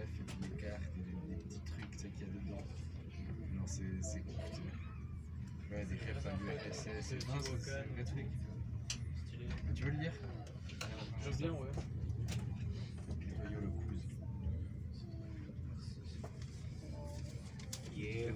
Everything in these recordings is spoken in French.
bref, et puis les cartes, et les petits trucs qu'il y a dedans. Non, c'est compliqué. Ouais, d'écrire ça du RSS, c'est un vrai truc. Stylé. Tu veux le lire? Je veux bien, ouais. Noyau le Cruz. Yeah.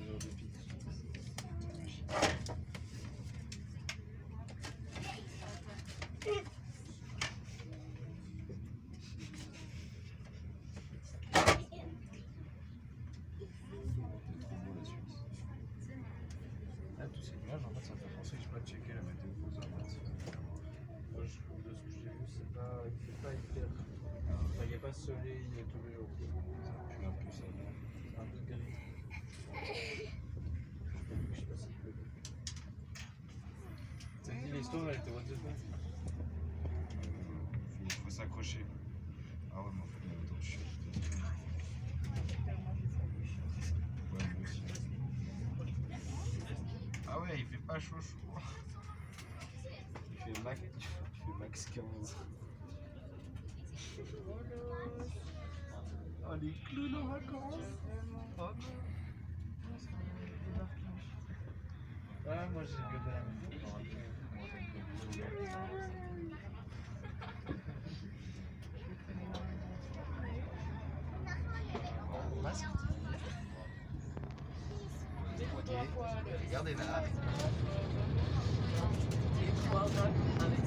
Ah, tous ces nuages, en fait, ça me fait penser que je peux pas checker la météo aux Alouettes. Moi, je trouve de ce que j'ai vu, c'est pas, il fait pas hyper. Enfin, il n'y a pas de soleil tous les jours. Ça pue un peu ça. C'est un peu gris. Je sais pas s'il pleut. Ça te dit l'histoire, elle était what the fuck? Faut s'accrocher. Ah ouais, mais en fait, en même temps, je suis. Ouais, moi aussi. Ah ouais, il fait pas chaud chaud. Il fait max 15. Oh les clowns en vacances. Oh non. Ouais, moi j'ai regardé la météo. Masque. Ok, regardez là. Avec